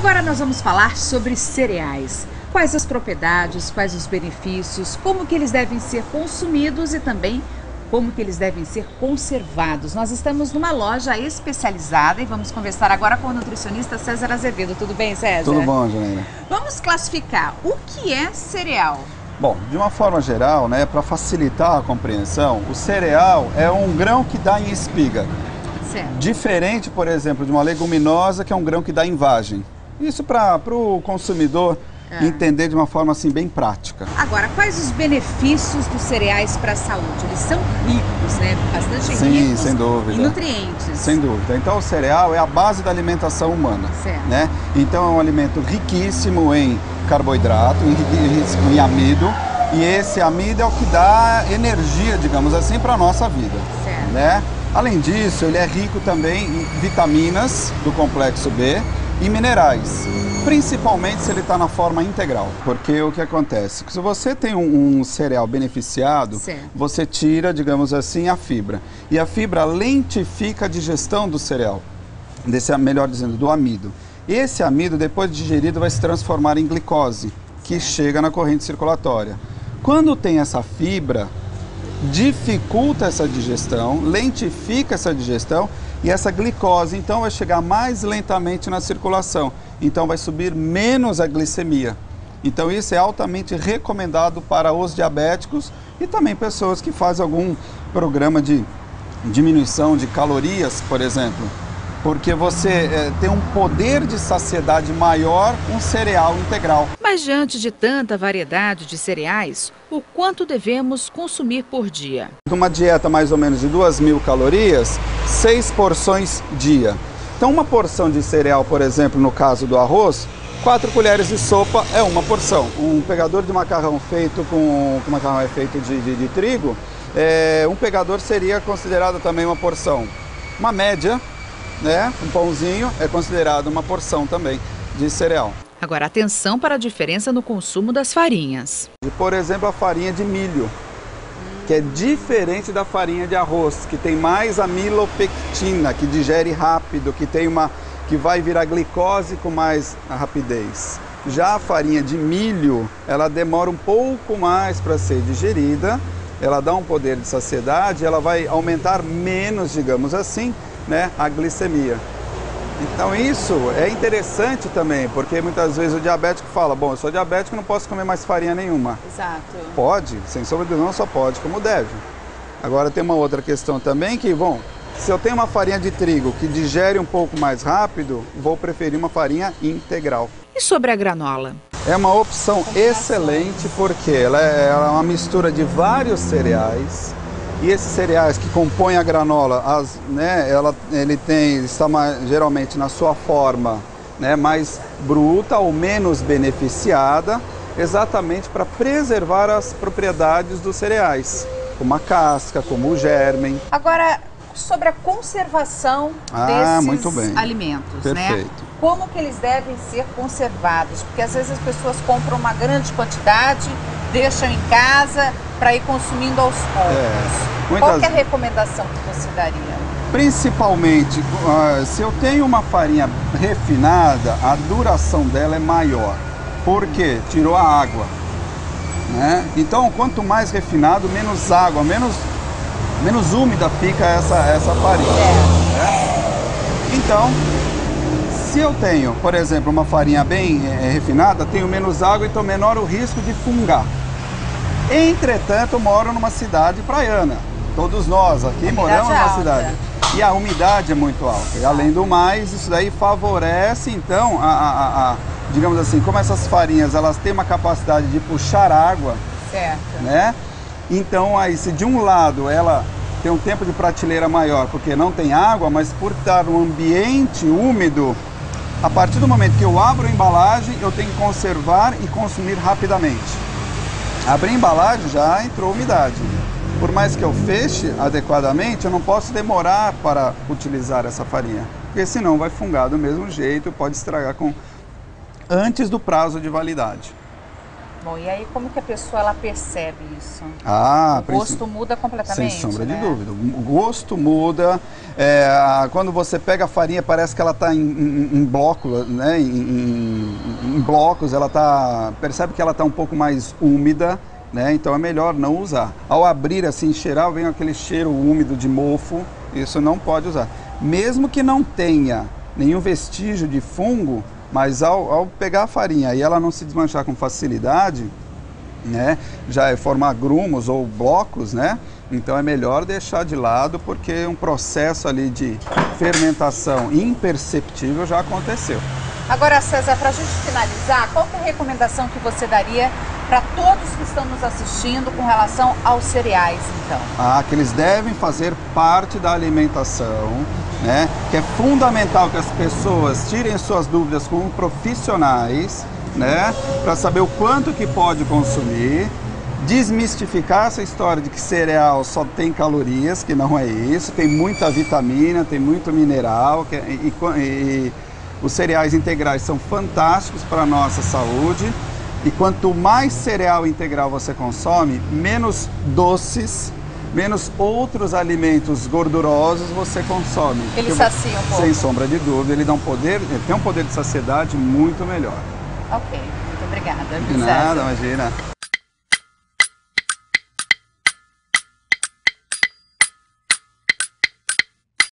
Agora nós vamos falar sobre cereais. Quais as propriedades, quais os benefícios, como que eles devem ser consumidos e também como que eles devem ser conservados. Nós estamos numa loja especializada e vamos conversar agora com o nutricionista César Azevedo. Tudo bem, César? Tudo bom, Janaína. Vamos classificar o que é cereal. Bom, de uma forma geral, para facilitar a compreensão, o cereal é um grão que dá em espiga. Certo. Diferente, por exemplo, de uma leguminosa, que é um grão que dá em vagem. Isso para o consumidor entender de uma forma assim bem prática. Agora, quais os benefícios dos cereais para a saúde? Eles são ricos, né? Bastante Sim, ricos sem dúvida. em nutrientes. Sem dúvida. Então o cereal é a base da alimentação humana. Certo. Né? Então é um alimento riquíssimo em carboidrato, riquíssimo em amido. E esse amido é o que dá energia, digamos assim, para a nossa vida. Certo. Né? Além disso, ele é rico também em vitaminas do complexo B e minerais, principalmente se ele está na forma integral. Porque o que acontece? Se você tem um cereal beneficiado, certo, você tira, digamos assim, a fibra. E a fibra lentifica a digestão do cereal, melhor dizendo, do amido. Esse amido, depois de digerido, vai se transformar em glicose, que chega na corrente circulatória. Quando tem essa fibra, dificulta essa digestão, lentifica essa digestão e essa glicose então vai chegar mais lentamente na circulação, então vai subir menos a glicemia. Então isso é altamente recomendado para os diabéticos e também pessoas que fazem algum programa de diminuição de calorias, por exemplo, porque você tem um poder de saciedade maior com cereal integral. Mas diante de tanta variedade de cereais, o quanto devemos consumir por dia? Uma dieta mais ou menos de 2.000 calorias, 6 porções dia. Então uma porção de cereal, por exemplo, no caso do arroz, 4 colheres de sopa é uma porção. Um pegador de macarrão feito com macarrão é feito de trigo, um pegador seria considerado também uma porção. Uma média, um pãozinho é considerado uma porção também de cereal. Agora, atenção para a diferença no consumo das farinhas. Por exemplo, a farinha de milho, que é diferente da farinha de arroz, que tem mais amilopectina, que digere rápido, que vai virar glicose com mais rapidez. Já a farinha de milho, ela demora um pouco mais para ser digerida, ela dá um poder de saciedade, ela vai aumentar menos, digamos assim, a glicemia. Então isso é interessante também, porque muitas vezes o diabético fala, bom, eu sou diabético, não posso comer mais farinha nenhuma. Exato. Pode, sem sombra de dúvida, não só pode, como deve. Agora tem uma outra questão também que, bom, se eu tenho uma farinha de trigo que digere um pouco mais rápido, vou preferir uma farinha integral. E sobre a granola? É uma opção excelente porque ela é uma mistura de vários cereais. E esses cereais que compõem a granola, ele está geralmente na sua forma mais bruta ou menos beneficiada, exatamente para preservar as propriedades dos cereais, como a casca, como o germen. Agora, sobre a conservação desses alimentos, Perfeito. Como que eles devem ser conservados? Porque às vezes as pessoas compram uma grande quantidade, deixam em casa para ir consumindo aos poucos. Qual que é a recomendação que você daria? Principalmente, se eu tenho uma farinha refinada, a duração dela é maior. Por quê? Tirou a água. Então, quanto mais refinado, menos água, menos úmida fica essa farinha. Então, se eu tenho, por exemplo, uma farinha bem refinada, tenho menos água, então menor o risco de fungar. Entretanto, eu moro numa cidade praiana. Todos nós aqui moramos numa cidade. E a umidade é muito alta. E além do mais, isso daí favorece, então, digamos assim, como essas farinhas, elas têm uma capacidade de puxar água. Certo. Então, aí, se de um lado ela tem um tempo de prateleira maior, porque não tem água, mas por estar num ambiente úmido, a partir do momento que eu abro a embalagem, eu tenho que conservar e consumir rapidamente. Abri a embalagem, já entrou umidade. Por mais que eu feche adequadamente, eu não posso demorar para utilizar essa farinha, porque senão vai fungar do mesmo jeito, pode estragar antes do prazo de validade. Bom, e aí como que a pessoa ela percebe isso? O gosto muda completamente, sem sombra de né? dúvida. O gosto muda. Quando você pega a farinha, parece que ela está em bloco, né? Em blocos, percebe que ela está um pouco mais úmida, né? Então é melhor não usar. Ao abrir assim, cheirar, vem aquele cheiro úmido de mofo, isso não pode usar. Mesmo que não tenha nenhum vestígio de fungo, mas ao pegar a farinha e ela não se desmanchar com facilidade, né, já é formar grumos ou blocos, né, então é melhor deixar de lado, porque um processo ali de fermentação imperceptível já aconteceu. Agora, César, para a gente finalizar, qual que é a recomendação que você daria para todos que estão nos assistindo com relação aos cereais, então? Que eles devem fazer parte da alimentação, né? Que é fundamental que as pessoas tirem suas dúvidas com profissionais, né? Para saber o quanto que pode consumir, desmistificar essa história de que cereal só tem calorias, que não é isso, tem muita vitamina, tem muito mineral, e os cereais integrais são fantásticos para a nossa saúde. E quanto mais cereal integral você consome, menos doces, menos outros alimentos gordurosos você consome. Ele sacia um pouco. Sem sombra de dúvida, ele tem um poder de saciedade muito melhor. Ok, muito obrigada. De nada, imagina.